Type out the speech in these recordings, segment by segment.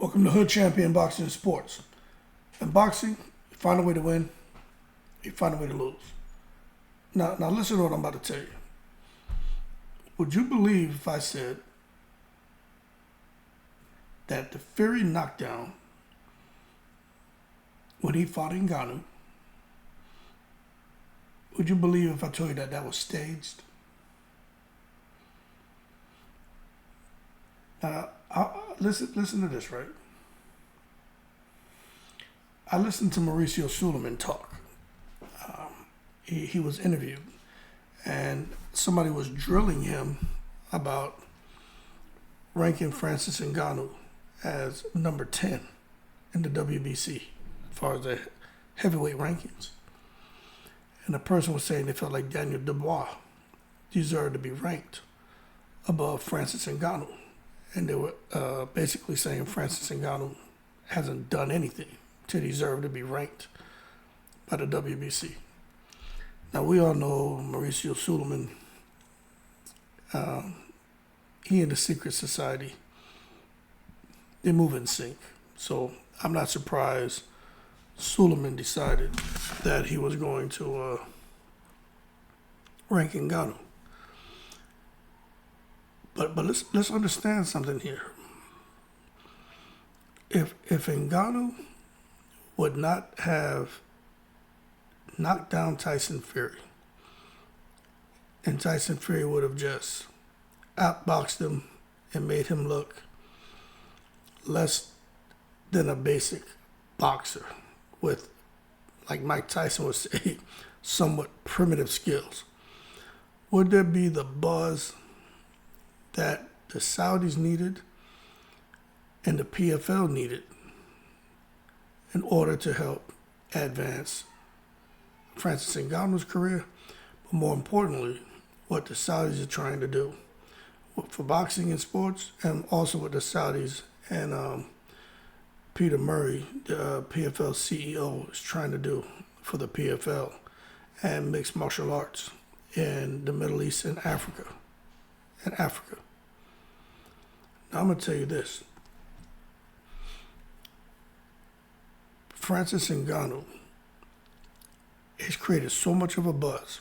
Welcome to Hood Champion Boxing and Sports. In boxing, you find a way to win, you find a way to lose. Now listen to what I'm about to tell you. Would you believe if I said that the Fury knockdown when he fought Ngannou, would you believe if I told you that that was staged? Now, listen to this, right? I listened to Mauricio Suleiman talk. He was interviewed, and somebody was drilling him about ranking Francis Ngannou as number 10 in the WBC as far as the heavyweight rankings. And the person was saying they felt like Daniel Dubois deserved to be ranked above Francis Ngannou. And they were basically saying Francis Ngannou hasn't done anything to deserve to be ranked by the WBC. Now, we all know Mauricio Suleiman. He and the Secret Society, they move in sync. So I'm not surprised Suleiman decided that he was going to rank Ngannou. But let's understand something here. If Ngannou would not have knocked down Tyson Fury, and Tyson Fury would have just outboxed him and made him look less than a basic boxer with, like Mike Tyson would say, somewhat primitive skills, would there be the buzz that the Saudis needed and the PFL needed in order to help advance Francis Ngannou's career, but more importantly, what the Saudis are trying to do for boxing and sports, and also what the Saudis and Peter Murray, the PFL CEO, is trying to do for the PFL and mixed martial arts in the Middle East and Africa. Now, I'm going to tell you this. Francis Ngannou has created so much of a buzz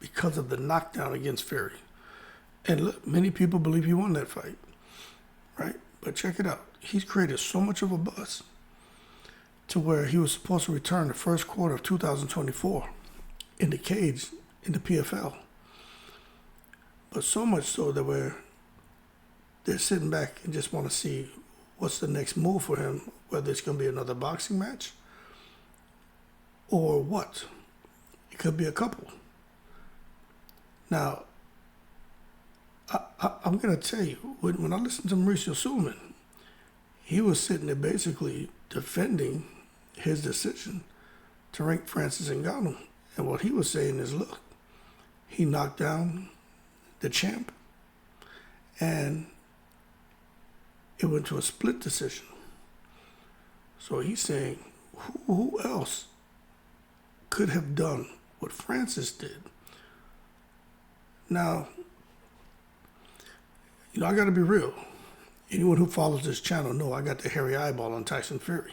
because of the knockdown against Fury. And look, many people believe he won that fight, right? But check it out. He's created so much of a buzz to where he was supposed to return the first quarter of 2024 in the cage in the PFL. But so much so that they're sitting back and just want to see what's the next move for him, whether it's going to be another boxing match or what. It could be a couple. Now, I'm going to tell you, when I listened to Mauricio Suleiman, he was sitting there basically defending his decision to rank Francis Ngannou. And what he was saying is, look, he knocked down the champ, and it went to a split decision. So he's saying, who else could have done what Francis did? Now, I got to be real. Anyone who follows this channel know I got the hairy eyeball on Tyson Fury.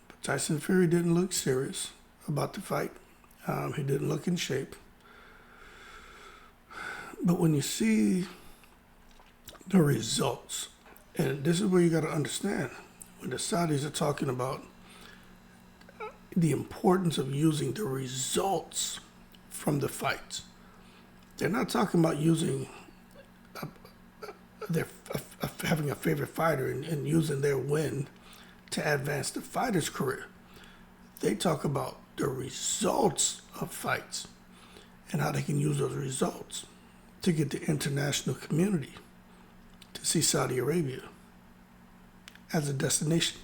But Tyson Fury didn't look serious about the fight. He didn't look in shape. But when you see the results, and this is where you got to understand, when the Saudis are talking about the importance of using the results from the fights, they're not talking about using having a favorite fighter and using their win to advance the fighter's career. They talk about the results of fights and how they can use those results to get the international community to see Saudi Arabia as a destination.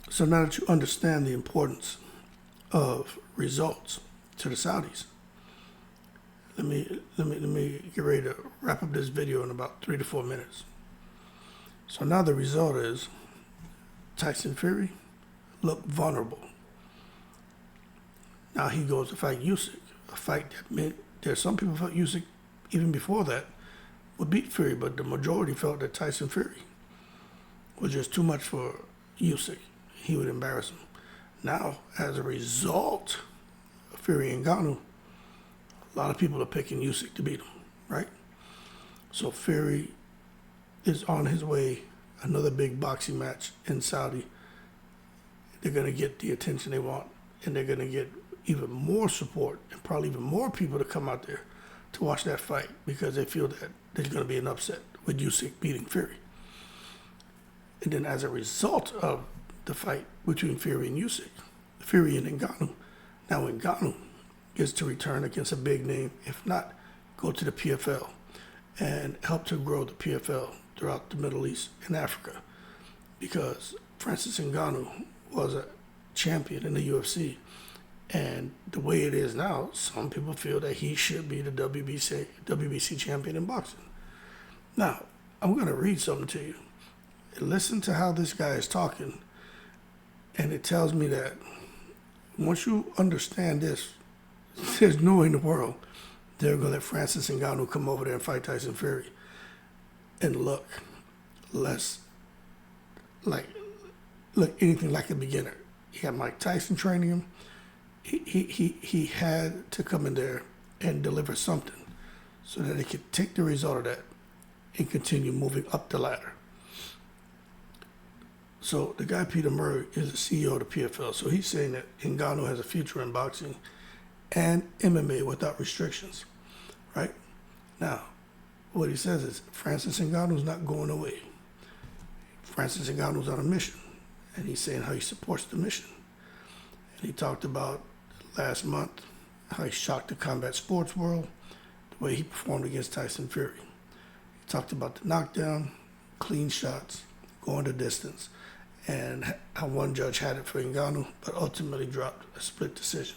So now that you understand the importance of results to the Saudis, let me get ready to wrap up this video in about 3 to 4 minutes. So now the result is Tyson Fury looked vulnerable. Now he goes to fight Usyk, a fight that meant there's some people felt Usyk even before that would beat Fury, but the majority felt that Tyson Fury was just too much for Usyk. He would embarrass him. Now, as a result of Fury and Ngannou, a lot of people are picking Usyk to beat him, right? So Fury is on his way, another big boxing match in Saudi. They're going to get the attention they want, and they're going to get even more support and probably even more people to come out there to watch that fight because they feel that there's going to be an upset with Usyk beating Fury. And then as a result of the fight between Fury and Usyk, Fury and Ngannou, now Ngannou gets to return against a big name, if not go to the PFL and help to grow the PFL throughout the Middle East and Africa, because Francis Ngannou was a champion in the UFC, and the way it is now, some people feel that he should be the WBC champion in boxing. Now, I'm going to read something to you. Listen to how this guy is talking, and it tells me that once you understand this, there's no way in the world they're going to let Francis Ngannou come over there and fight Tyson Fury and look anything like a beginner. He had Mike Tyson training him. He had to come in there and deliver something so that he could take the result of that and continue moving up the ladder. So the guy Peter Murray is the CEO of the PFL. So he's saying that Ngannou has a future in boxing and MMA without restrictions, right? Now, what he says is Francis Ngannou's not going away. Francis Ngannou's on a mission, and he's saying how he supports the mission. And he talked about last month how he shocked the combat sports world, the way he performed against Tyson Fury. He talked about the knockdown, clean shots, going the distance, and how one judge had it for Ngannou, but ultimately dropped a split decision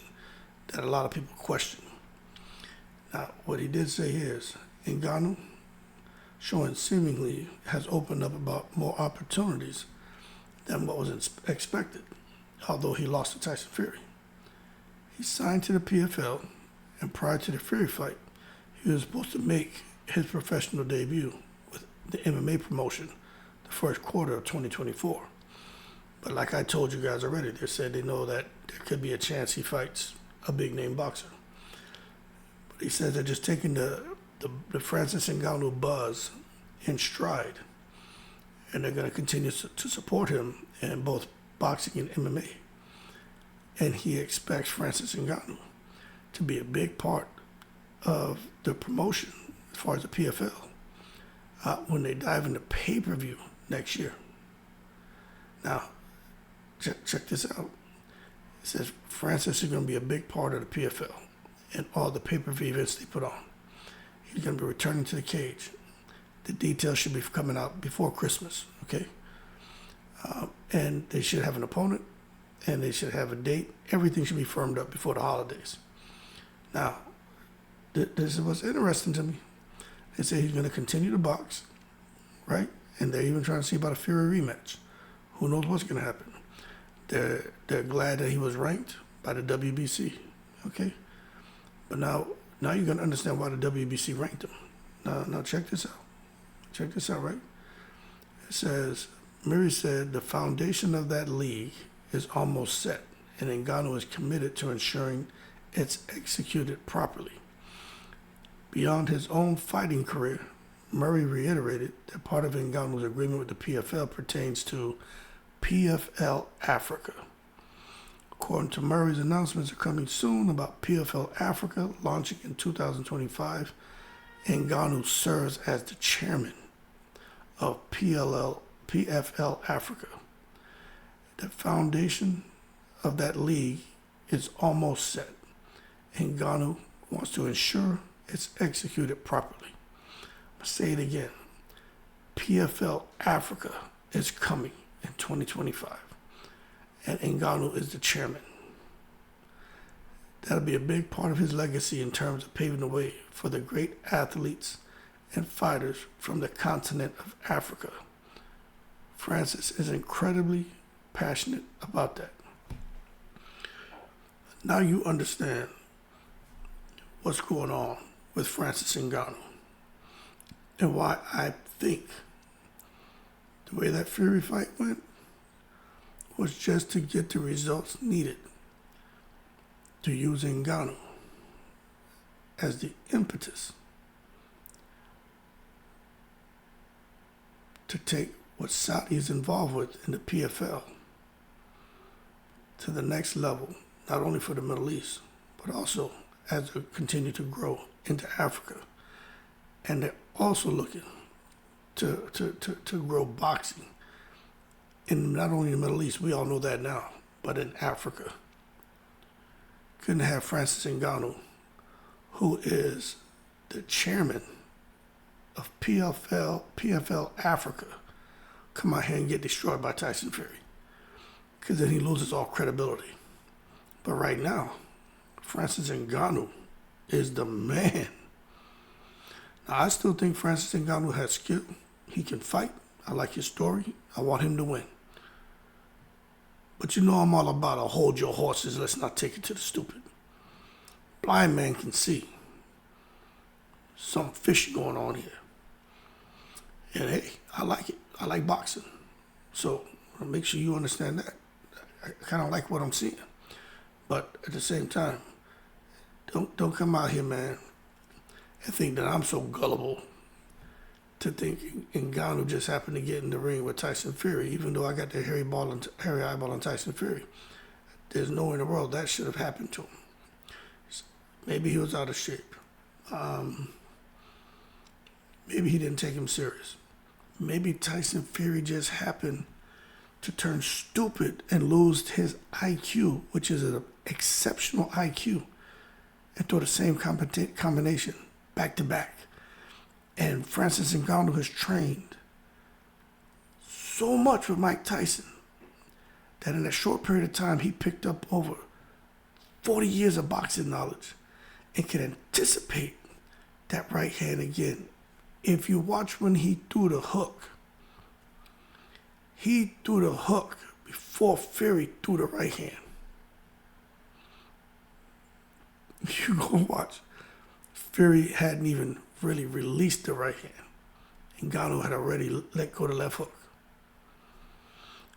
that a lot of people question. Now, what he did say is, Ngannou, showing seemingly has opened up about more opportunities than what was expected, although he lost to Tyson Fury. He signed to the PFL, and prior to the Fury fight, he was supposed to make his professional debut with the MMA promotion the first quarter of 2024. But like I told you guys already, they said they know that there could be a chance he fights a big name boxer. But he says they're just taking the Francis Ngannou buzz in stride, and they're going to continue to support him in both boxing and MMA. And he expects Francis Ngannou to be a big part of the promotion as far as the PFL when they dive into pay-per-view next year. Now, check this out. It says Francis is going to be a big part of the PFL and all the pay-per-view events they put on. He's going to be returning to the cage. The details should be coming out before Christmas, okay? And they should have an opponent, and they should have a date. Everything should be firmed up before the holidays. Now, this is what's interesting to me. They say he's going to continue to box, right? And they're even trying to see about a Fury rematch. Who knows what's going to happen? They're glad that he was ranked by the WBC, okay? But now you're going to understand why the WBC ranked him. Now check this out. Check this out, right? It says, Murray said the foundation of that league is almost set, and Ngannou is committed to ensuring it's executed properly. Beyond his own fighting career, Murray reiterated that part of Ngannou's agreement with the PFL pertains to PFL Africa. According to Murray's announcements are coming soon about PFL Africa launching in 2025, Ngannou serves as the chairman of PFL Africa. The foundation of that league is almost set. Ngannou wants to ensure it's executed properly. I'll say it again. PFL Africa is coming in 2025, and Ngannou is the chairman. That'll be a big part of his legacy in terms of paving the way for the great athletes and fighters from the continent of Africa. Francis is incredibly passionate about that. Now you understand what's going on with Francis Ngannou and why I think the way that Fury fight went was just to get the results needed to use Ngannou as the impetus to take what Saudi is involved with in the PFL to the next level, not only for the Middle East, but also as they continue to grow into Africa. And they're also looking to grow boxing in not only the Middle East, we all know that now, but in Africa. Couldn't have Francis Ngannou, who is the chairman of PFL Africa, come out here and get destroyed by Tyson Fury, because then he loses all credibility. But right now, Francis Ngannou is the man. Now, I still think Francis Ngannou has skill. He can fight. I like his story. I want him to win. But you know I'm all about a hold your horses, let's not take it to the stupid. Blind man can see some fish going on here. And hey, I like it. I like boxing. So make sure you understand that. I kind of like what I'm seeing. But at the same time, don't come out here, man, and think that I'm so gullible to think Ngannou just happened to get in the ring with Tyson Fury, even though I got the hairy eyeball on Tyson Fury. There's no way in the world that should have happened to him. Maybe he was out of shape. Maybe he didn't take him serious. Maybe Tyson Fury just happened to turn stupid and lose his IQ, which is an exceptional IQ, and throw the same combination back to back. And Francis Ngannou has trained so much with Mike Tyson that in a short period of time, he picked up over 40 years of boxing knowledge and can anticipate that right hand again. If you watch when he threw the hook before Fury threw the right hand. You go watch. Fury hadn't even really released the right hand. Ngannou had already let go the left hook.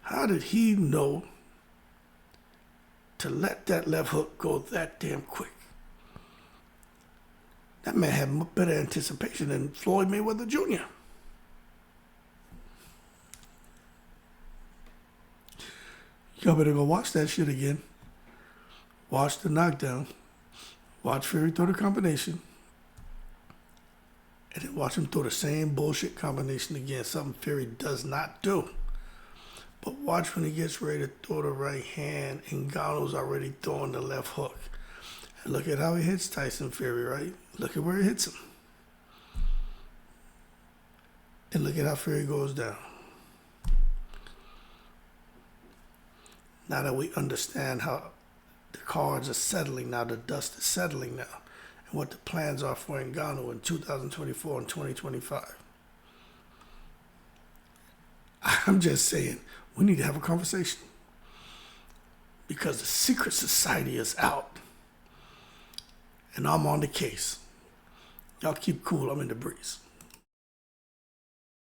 How did he know to let that left hook go that damn quick? That man had better anticipation than Floyd Mayweather Jr. Y'all better go watch that shit again. Watch the knockdown. Watch Fury throw the combination. And then watch him throw the same bullshit combination again, something Fury does not do. But watch when he gets ready to throw the right hand, and Ngannou's already throwing the left hook. And look at how he hits Tyson Fury, right? Look at where he hits him. And look at how Fury goes down. Now that we understand how the cards are settling now, the dust is settling now, and what the plans are for Ngannou in 2024 and 2025. I'm just saying, we need to have a conversation. Because the secret society is out. And I'm on the case. Y'all keep cool, I'm in the breeze.